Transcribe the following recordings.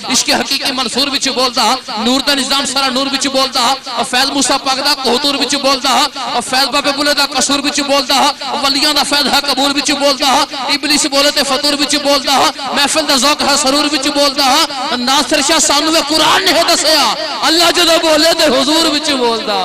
عشق حقیقی منصور وچ بولدا نور دا نظام سارا نور وچ بولدا اور فیض موسیٰ پاک دا کوہتور وچ بولدا اور فیض بابے بولے دا قصور وچ بولدا ولیاں دا فیض ہے قبول وچ بولدا ابلیس بولے تے فطور وچ بولدا محفل دا ذوق ہے سرور وچ بولدا ناصر شاہ سانوے قرآن نے دسیا اللہ جدو بولے تے حضور وچ بولدا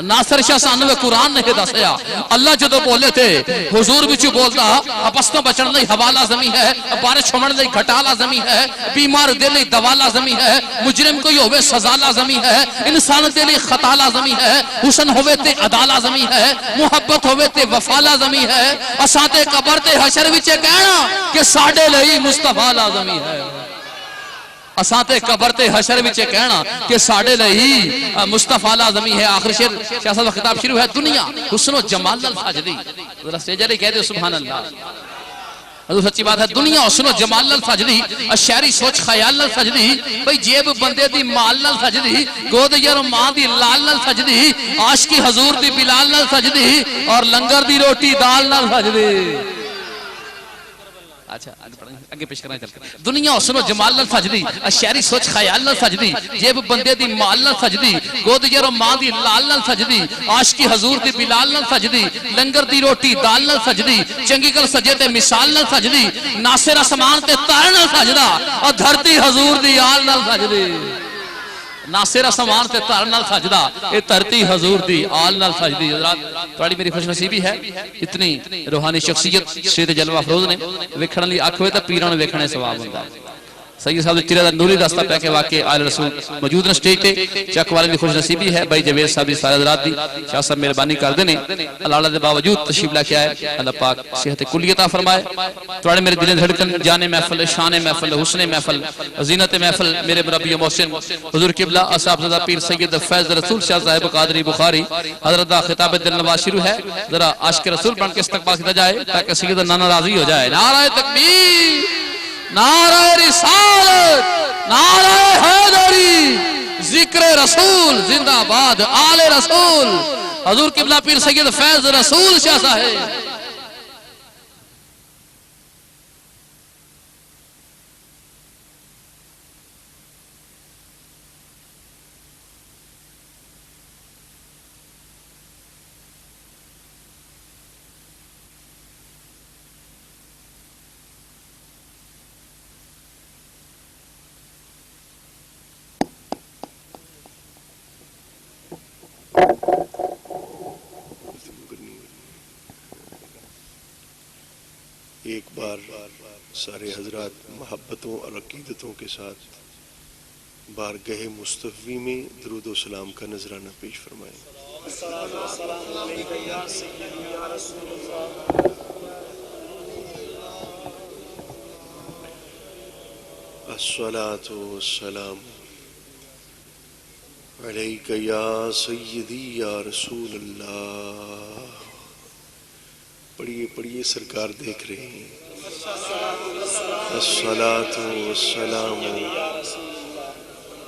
ناصر شاہ سانوے قرآن نے دسیا اللہ جدو بولے تھے حضور بچ بولتا اپستوں بچن لئی ہوا لازمی ہے بارش ہومن لئی گھٹا لازمی ہے بیمار دے لئی دوا لازمی ہے مجرم کوئی ہوئے سزا لازمی ہے انسان دے لئی خطا لازمی ہے حسن ہوئے تے عدا لازمی ہے محبت ہوئے تے وفا لازمی ہے اساتے قبر تے حشر وچے کہنا کہ ساڑے لئی مصطفیٰ لازمی ہے اساتے قبر تے حشر وچے کہنا کہ ساڑے لئی مصطفیٰ لازمی ہے آخر شیر شاہ صاحب خطاب شروع ہے دنیا حسن و جمال الفاجدی ذرا سیجہ لئے کہہ دے سبحان اللہ حضور سچی بات ہے دنیا حسن و جمال الفاجدی شہری سوچ خیال الفاجدی بھئی جیب بندے دی مال الفاجدی گود یر ماں دی لال الفاجدی عاشقی حضور دی بلال الفاجدی اور لنگر دی روٹی دال الفاجدی اچھا آگے پیش کرنا چل کر دنیا حسن و جمال الفجدی شہری سوچ خیال الفجدی جیب بندے دی مال الفجدی گود یر و ماں دی لال الفجدی عاشقی حضور دی بلال الفجدی لنگر دی روٹی دال الفجدی چنگی کل سجے تے مثال الفجدی ناصر اسمان تے تارن الفجدہ اور دھرتی حضور دی آل الفجدی ناصر اسمان تے تارن الفجدہ اے دھرتی حضور دی آل الفجدی توڑی میری خوش نصیبی ہے اتنی روحانی شخصیت شیر جلوہ افروز نے وکھڑن لی آنکھوئے تا پیران وکھڑنے سواب ہوندہ سید صاحب چرے دا نوری داستہ پہ کے واقع آل رسول موجود نے سٹیج تے چاک والے دی خوش نصیبی ہے بھائی جوید صاحب سارے حضرات دی شاہ صاحب مہربانی کر دینے اللہ دے باوجود تشریف لے کے آئے اللہ پاک صحت کلی عطا فرمائے توڑے میرے دلیں دھڑکن جان محفل شان محفل حسن محفل زینت محفل میرے مربی محسن حضور قبلہ اصحاب زدہ پیر سید فیض رسول شاہ صاحب قادری بخاری حضرت دا خطاب دل نواز شروع ہے ذرا عاشق رسول بن کے استقبال کیا جائے تاکہ سید نانا راضی ہو جائے نعرہ تکبیر نعرہ رسالت نعرہ حیدری ذکر رسول زندہ باد آل رسول حضور قبلہ پیر سید فیض رسول شاہ صاحب ایک بار سارے حضرات محبتوں اور عقیدتوں کے ساتھ بارگاہ مصطفی میں درود و سلام کا نذرانہ پیش فرمائیں الصلاة والسلام علیک یا سیدی یا رسول اللہ پڑھئے پڑھئے سرکار دیکھ رہے ہیں الصلاة والسلام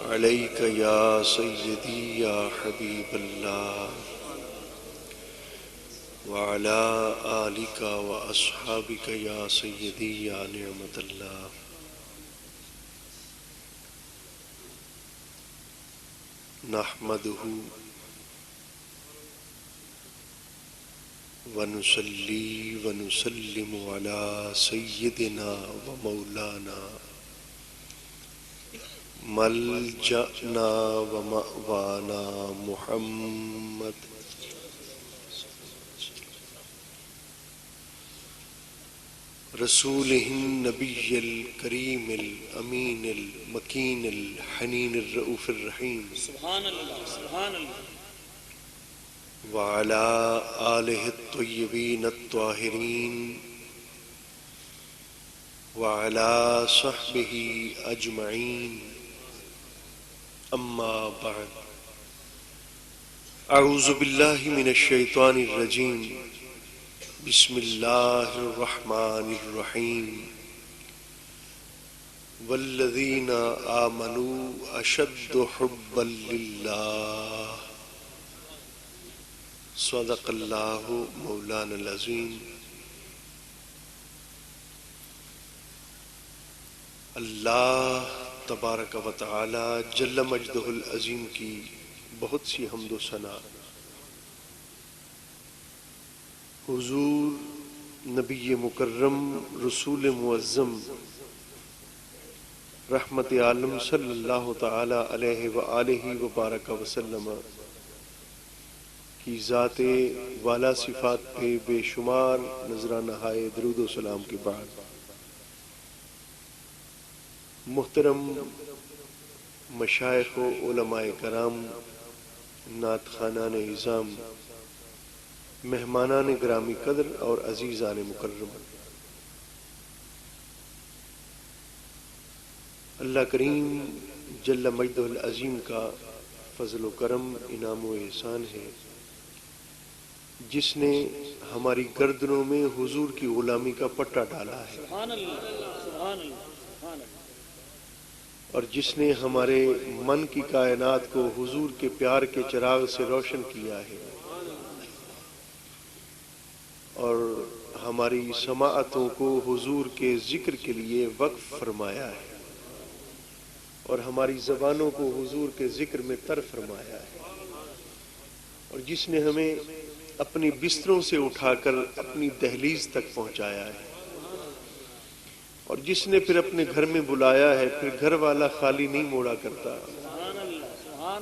علیک یا سیدی یا حبیب اللہ وعلا آلک و اصحابک یا سیدی یا نعمت اللہ نحمدہ ونصلی ونسلم علی سیدنا و مولانا ملجأنا و مأوانا محمد رسولہ النبی الکریم الامین المکین الحنین الرؤوف الرحیم سبحان اللہ سبحان اللہ وعلى آلہ الطیبین الطاہرین وعلى صحبہ اجمعین اما بعد اعوذ باللہ من الشیطان الرجیم بسم اللہ الرحمن الرحیم والذین آمنوا اشد حبا للہ صدق اللہ مولانا العظیم اللہ تبارک و تعالی جل مجدہ العظیم کی بہت سی حمد و ثنا حضور نبی مکرم رسول معظم رحمت عالم صلی اللہ تعالی علیہ وآلہ وبارک وسلم کی ذات والا صفات پہ بے شمار نذرانہ ہائے درود و سلام کے بعد محترم مشائخ و علماء کرام، نعت خوانان عظام، مہمانان گرامی قدر اور عزیزان مکرم، اللہ کریم جل مجدہ العظیم کا فضل و کرم، انعام و احسان ہے جس نے ہماری گردنوں میں حضور کی غلامی کا پٹا ڈالا ہے، اور جس نے ہمارے من کی کائنات کو حضور کے پیار کے چراغ سے روشن کیا ہے، اور ہماری سماعتوں کو حضور کے ذکر کے لیے وقف فرمایا ہے، اور ہماری زبانوں کو حضور کے ذکر میں تر فرمایا ہے، اور جس نے ہمیں اپنی بستروں سے اٹھا کر اپنی دہلیز تک پہنچایا ہے، اور جس نے پھر اپنے گھر میں بلایا ہے، پھر گھر والا خالی نہیں موڑا کرتا۔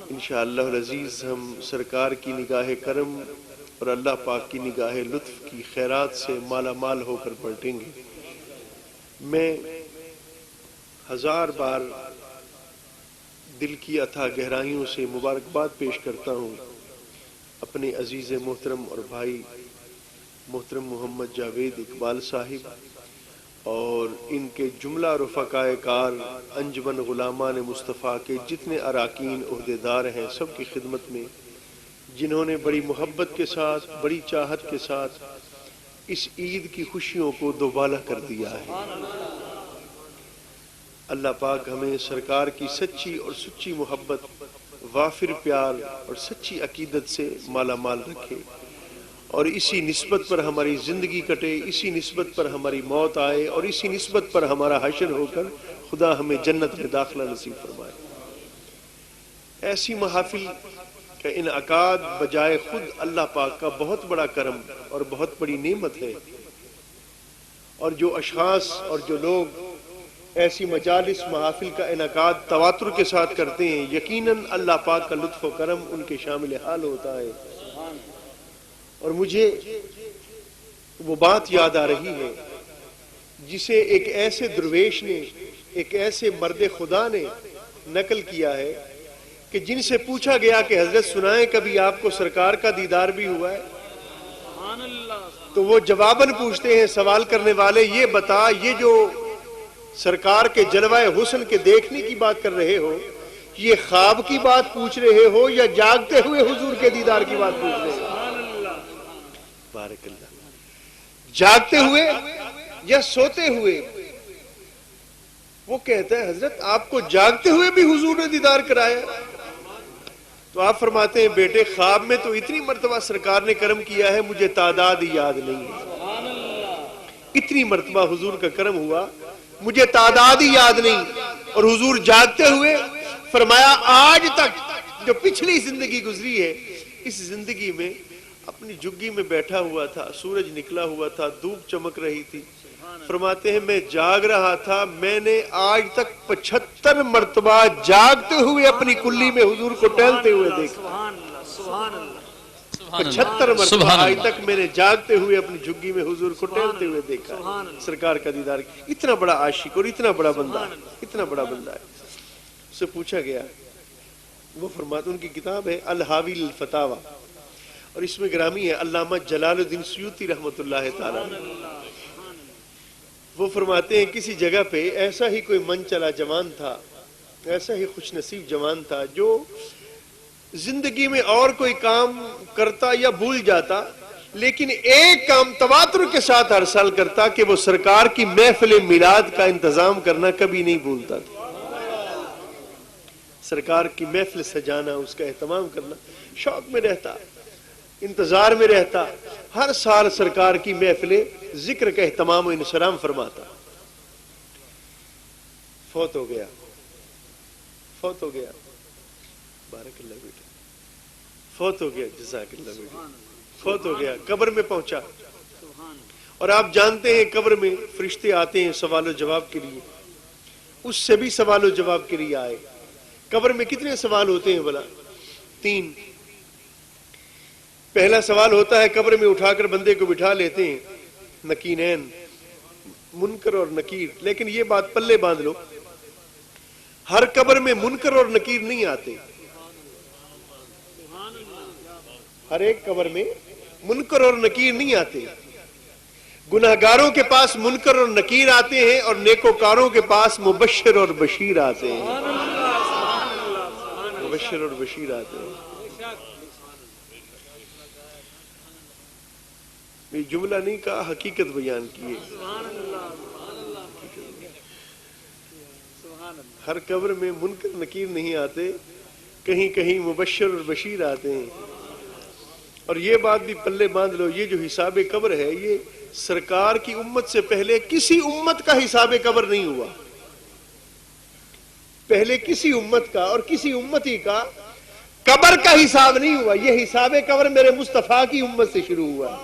انشاءاللہ العزیز ہم سرکار کی نگاہ کرم اور اللہ پاک کی نگاہ لطف کی خیرات سے مالا مال ہو کر پلٹیں گے۔ میں ہزار بار دل کی اتھا گہرائیوں سے مبارکباد پیش کرتا ہوں اپنے عزیز محترم اور بھائی محترم محمد جاوید اقبال صاحب اور ان کے جملہ رفقائے کار انجمن غلامان مصطفیٰ کے جتنے اراکین عہدیدار ہیں، سب کی خدمت میں، جنہوں نے بڑی محبت کے ساتھ، بڑی چاہت کے ساتھ اس عید کی خوشیوں کو دوبالا کر دیا ہے۔ اللہ پاک ہمیں سرکار کی سچی اور سچی محبت، وافر پیار اور سچی عقیدت سے مالا مال رکھے، اور اسی نسبت پر ہماری زندگی کٹے، اسی نسبت پر ہماری موت آئے، اور اسی نسبت پر ہمارا حشر ہو کر خدا ہمیں جنت میں داخلہ نصیب فرمائے۔ ایسی محافل کا انعقاد بجائے خود اللہ پاک کا بہت بڑا کرم اور بہت بڑی نعمت ہے، اور جو اشخاص اور جو لوگ ایسی مجالس محافل کا انعقاد تواتر کے ساتھ کرتے ہیں، یقیناً اللہ پاک کا لطف و کرم ان کے شامل حال ہوتا ہے۔ اور مجھے وہ بات یاد آ رہی ہے جسے ایک ایسے درویش نے، ایک ایسے مرد خدا نے نقل کیا ہے کہ جن سے پوچھا گیا کہ حضرت سنائیں کبھی آپ کو سرکار کا دیدار بھی ہوا ہے؟ تو وہ جواباً پوچھتے ہیں سوال کرنے والے، یہ بتا، یہ جو سرکار کے جلوہ حسن کے دیکھنے کی بات کر رہے ہو، یہ خواب کی بات پوچھ رہے ہو یا جاگتے ہوئے حضور کے دیدار کی بات پوچھ رہے ہو؟ بارک اللہ۔ جاگتے ہوئے یا سوتے ہوئے؟ وہ کہتا ہے حضرت آپ کو جاگتے ہوئے بھی حضور نے دیدار کرایا۔ تو آپ فرماتے ہیں بیٹے خواب میں تو اتنی مرتبہ سرکار نے کرم کیا ہے مجھے تعداد یاد نہیں ہے، اتنی مرتبہ حضور کا کرم ہوا مجھے تعداد ہی یاد نہیں۔ اور حضور جاگتے ہوئے فرمایا آج تک جو پچھلی زندگی گزری ہے، اس زندگی میں اپنی جھگی میں بیٹھا ہوا تھا، سورج نکلا ہوا تھا، دھوپ چمک رہی تھی، فرماتے ہیں میں جاگ رہا تھا، میں نے آج تک 75 مرتبہ جاگتے ہوئے اپنی کلی میں حضور کو ٹہلتے ہوئے دیکھا۔ 75 مرتبہ آج تک میں نے جاگتے ہوئے اپنی جھگی میں حضور کو ٹہلتے ہوئے دیکھا، سرکار کا دیدار۔ اتنا بڑا عاشق اور اتنا بڑا بندہ، اتنا بڑا بندہ ہے۔ اس سے پوچھا گیا، وہ فرماتے، ان کی کتاب ہے الحاوی الفتاوی، اور اس میں گرامی ہے علامہ جلال الدین سیوطی رحمۃ اللہ تعالی۔ وہ فرماتے ہیں کسی جگہ پہ ایسا ہی کوئی من چلا جوان تھا، ایسا ہی خوش نصیب جوان تھا جو زندگی میں اور کوئی کام کرتا یا بھول جاتا، لیکن ایک کام تواتر کے ساتھ ہر سال کرتا کہ وہ سرکار کی محفل میلاد کا انتظام کرنا کبھی نہیں بھولتا تھا۔ سرکار کی محفل سجانا، اس کا اہتمام کرنا، شوق میں رہتا، انتظار میں رہتا، ہر سال سرکار کی محفل ذکر کا اہتمام و انصرام فرماتا۔ فوت ہو گیا، فوت ہو گیا، بارک اللہ بیٹا، فوت ہو گیا، جزاک اللہ بیٹا، فوت ہو گیا، قبر میں پہنچا، اور آپ جانتے ہیں قبر میں فرشتے آتے ہیں سوال و جواب کے لیے، اس سے بھی سوال و جواب کے لیے آئے۔ قبر میں کتنے سوال ہوتے ہیں بھلا؟ 3۔ پہلا سوال ہوتا ہے قبر میں اٹھا کر بندے کو بٹھا لیتے ہیں نکیرین، منکر اور نکیر، لیکن یہ بات پلے باندھ لو، ہر قبر میں منکر اور نکیر نہیں آتے، ہر ایک قبر میں منکر اور نکیر نہیں آتے۔ گناہگاروں کے پاس منکر اور نکیر آتے ہیں، اور نیکوکاروں کے پاس مبشر اور بشیر آتے ہیں، مبشر اور بشیر آتے ہیں۔ میں جملہ نہیں کہا، حقیقت بیان کی ہے۔ ہر قبر میں منکر نکیر نہیں آتے، کہیں کہیں مبشر اور بشیر آتے ہیں۔ اور یہ بات بھی پلے باندھ لو، یہ جو حساب قبر ہے، یہ سرکار کی امت سے پہلے کسی امت کا حساب قبر نہیں ہوا، پہلے کسی امت کا اور کسی امتی کا قبر کا حساب نہیں ہوا۔ یہ حساب قبر میرے مصطفیٰ کی امت سے شروع ہوا،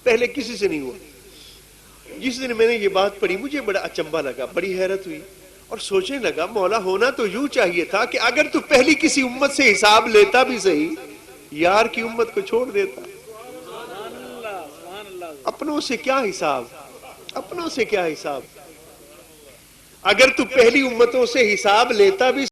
پہلے کسی سے نہیں ہوا۔ جس دن میں نے یہ بات پڑھی مجھے بڑا اچنبھا لگا، بڑی حیرت ہوئی، اور سوچنے لگا مولا ہونا تو یوں چاہیے تھا کہ اگر تو پہلی کسی امت سے حساب لیتا بھی صحیح، یار کی امت کو چھوڑ دیتا۔ اپنوں سے کیا حساب، اپنوں سے کیا حساب؟ اگر تو پہلی امتوں سے حساب لیتا بھی